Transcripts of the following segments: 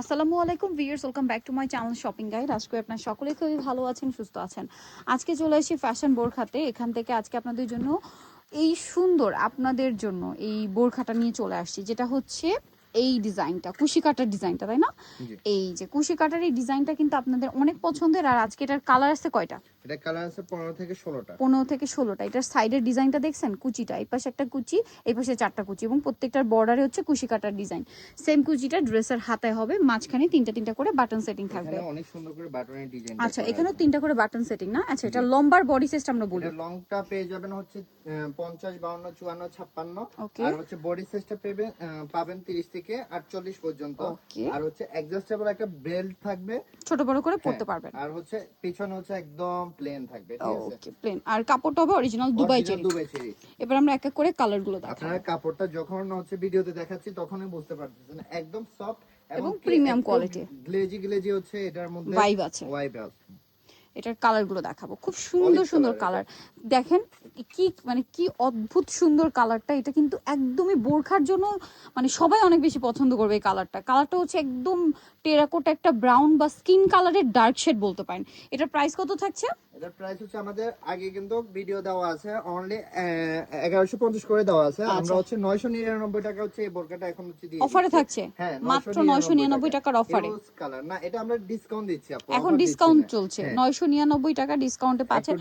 আসসালামু আলাইকুম viewers, welcome back to my channel shopping guide. আজকে আপনারা সকলে খুবই ভালো আছেন, সুস্থ আছেন। আজকে চলে আসি ফ্যাশন বোরখাতে। এখান থেকে আজকে আপনাদের জন্য এই সুন্দর আপনাদের জন্য এই বোরখাটা নিয়ে চলে আসছি, যেটা হচ্ছে এই ডিজাইনটা, কুশি কাটার ডিজাইনটা, তাই না? এই যে কুশি কাটার এই ডিজাইনটা কিন্তু আপনাদের অনেক পছন্দের। আর আজকে এটার কালার আছে কয়টা? এটা কালার আছে 15 থেকে 16টা। 15 থেকে 16টা। এটার সাইডের ডিজাইনটা দেখছেন, কুচিটা এই পাশে একটা কুচি, এই পাশে 4টা কুচি, এবং প্রত্যেকটার বর্ডারে হচ্ছে কুশি কাটার ডিজাইন। সেম কুচিটা ড্রেসের হাতায় হবে, মাঝখানে তিনটা করে বাটন সেটিং থাকবে। এখানে অনেক সুন্দর করে বাটনের ডিজাইন। আচ্ছা, এখানেও 3টা করে বাটন সেটিং না? আচ্ছা, এটা লম্বার বডি সাইজটা আমরা বলি। এটা লংটা পেয়ে যাবেন হচ্ছে 50, 52, 54, 56। ওকে। আর হচ্ছে বডি সাইজটা পাবেন 30 থেকে 48 পর্যন্ত। আর হচ্ছে অ্যাডজাস্টেবল একটা বেল্ট থাকবে, ছোট বড় করে পরতে পারবেন। আর হচ্ছে পিছনে হচ্ছে একদম প্লেন থাকবে, ঠিক আছে? ওকে, প্লেন। আর কাপড়টা হবে অরিজিনাল দুবাই চেরি। এবার আমরা এক এক করে কালারগুলো দেখাবো। আপনারা কাপড়টা যখন হচ্ছে ভিডিওতে দেখাচ্ছি তখনই বুঝতে পারতেছেন, একদম সফট এবং প্রিমিয়াম কোয়ালিটি। গ্লেজি হচ্ছে, এটার মধ্যে ভাইব আছে। এটার কালারগুলো দেখাবো, খুব সুন্দর সুন্দর কালার। দেখেন কি মানে কি অদ্ভুত সুন্দর কালারটা। এটা কিন্তু একদমই বোরখার জন্য মানে সবাই অনেক বেশি পছন্দ করবে এই কালারটা। কালারটা হচ্ছে একদম টেরাকোটা একটা ব্রাউন বা স্কিন কালারের ডার্ক শেড বলতে পারেন। এটার প্রাইস কত থাকছে? এটার প্রাইস হচ্ছে আমাদের আগে কিন্তু ভিডিও দেওয়া আছে, অনলি 1150 করে দেওয়া আছে। আমরা হচ্ছে 999 টাকা হচ্ছে এই বোরকাটা এখন হচ্ছে দিয়ে অফারে থাকছে। হ্যাঁ, মাত্র 999 টাকার অফারে। রোজ কালার না, এটা আমরা ডিসকাউন্ট দিচ্ছি আপু। এখন ডিসকাউন্ট চলছে, 999 টাকা ডিসকাউন্টে পাচ্ছেন।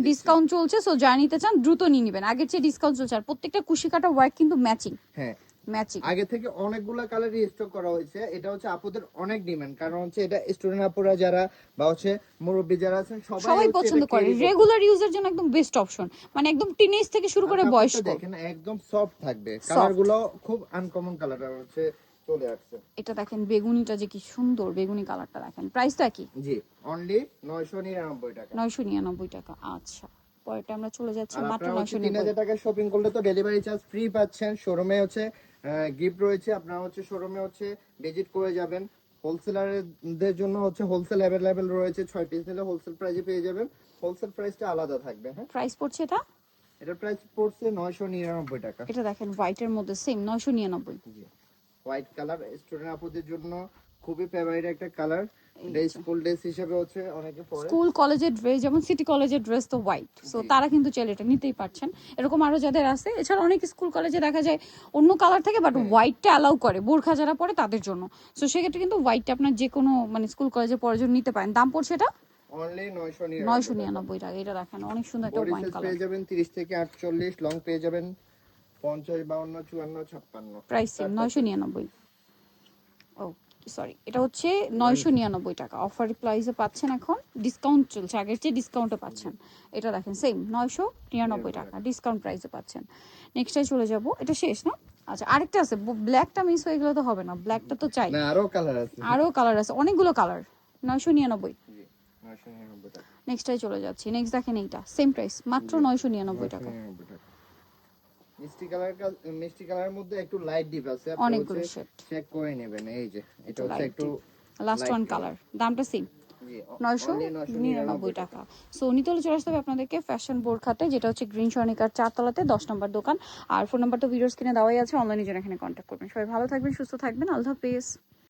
ডিসকাউন্ট চলছে, সো যারা নিতে চান দ্রুত নিয়ে নেবেন, আগের চেয়ে ডিসকাউন্ট চলছে। আর প্রত্যেকটা কুশি কাটা ওয়ার্ক কিন্তু ম্যাচিং। হ্যাঁ, ম্যাচিং। আগে থেকে অনেকগুলো কালার রিস্টক করা হয়েছে। এটা হচ্ছে আপুদের অনেক ডিমান্ড, কারণ হচ্ছে এটা স্টুডেন্ট আপুরা যারা বা হচ্ছে মুরব্বি যারা আছেন সবাই পছন্দ করে। রেগুলার ইউজের জন্য একদম বেস্ট অপশন। মানে একদম টিনেজ থেকে শুরু করে বয়স্ক। দেখেন একদম সফট থাকবে, কালারগুলো খুব আনকমন কালার হচ্ছে চলে আসছে। এটা দেখেন বেগুনিটা যে কি সুন্দর, বেগুনি কালারটা দেখেন। প্রাইসটা কি? জি, অনলি 999 টাকা। 999 টাকা। আচ্ছা, পরেরটা আমরা চলে যাচ্ছি মাত্র 999। 3000 টাকা শপিং করলে তো ডেলিভারি চার্জ ফ্রি পাচ্ছেন। শোরুমে হচ্ছে গিফট রয়েছে, আপনারা হচ্ছে শোরুমে হচ্ছে ভিজিট করে যাবেন। হোলসেলারদের জন্য হচ্ছে হোলসেল अवेलेबल রয়েছে, 6 পিস নিলে হোলসেল প্রাইসে পেয়ে যাবেন। হোলসেল প্রাইসটা আলাদা থাকবে। হ্যাঁ, প্রাইস পড়ছে এটা? এটার প্রাইস পড়ছে 999 টাকা। এটা দেখেন হোয়াইটের মধ্যে সেম 999। জি, হোয়াইট কালার স্টুডেন্ট আপুদের জন্য খুবই ফেভারিট একটা কালার। এটা স্কুল ড্রেস হিসেবে হচ্ছে অনেকে পরে। স্কুল কলেজের ড্রেস, যেমন সিটি কলেজের ড্রেস তো হোয়াইট, সো তারা কিন্তু চাইলে এটা নিতেই পারছেন। এরকম আরো যাদের আছে। এছাড়া অনেক স্কুল কলেজে দেখা যায় অন্য কালার থাকে, বাট হোয়াইটটা অ্যালাউ করে বোরখা যারা পরে তাদের জন্য। সো সেক্ষেত্রে কিন্তু হোয়াইটটা আপনার যে কোনো মানে স্কুল কলেজে পড়ার জন্য নিতে পারেন। দাম পড়ছে এটা অনলি 999 টাকা। এটা দেখেন অনেক সুন্দর একটা ওয়াইন কালার। পেয়ে যাবেন 30 থেকে 48, লং পেয়ে যাবেন 50, 52, 54, 56। Price same 999। ও সরি, এটা হচ্ছে 999 টাকা। অফার প্রাইসে পাচ্ছেন, এখন ডিসকাউন্ট চলছে, আগের চেয়ে ডিসকাউন্টে পাচ্ছেন। এটা দেখেন সেম 999 টাকা ডিসকাউন্ট প্রাইসে পাচ্ছেন। নেক্সটে চলে যাব, এটা শেষ না? আচ্ছা, আরেকটা আছে, ব্ল্যাকটা মিস হয়ে গেলে তো হবে না, ব্ল্যাকটা তো চাই। না, আরো কালার আছে, আরো কালার আছে, অনেকগুলো কালার। 999। জি, 999 টাকা। নেক্সটে চলে যাচ্ছি। নেক্সট দেখেন এইটা সেম প্রাইস, মাত্র 999 টাকা। মিষ্টি কালারের মধ্যে একটু লাইট ডিপ আছে, আপনি অনেকগুলো শেড চেক করে নেবেন। এই যে এটা হচ্ছে একটু লাস্ট ওয়ান কালার। দামটা সেম 999 টাকা। সো নিতে হলে চলে আসতে হবে আপনাদেরকে ফ্যাশন বোরখাতে, যেটা হচ্ছে গ্রিন সর্ণিকার 4 তলাতে 10 নম্বর দোকান। আর ফোন নাম্বার তো ভিডিওর স্ক্রিনে দেওয়াই আছে, অনলাইনে জন্য এখানে কন্ট্যাক্ট করবেন। সবাই ভালো থাকবেন, সুস্থ থাকবেন, আল্লাহ হাফেজ।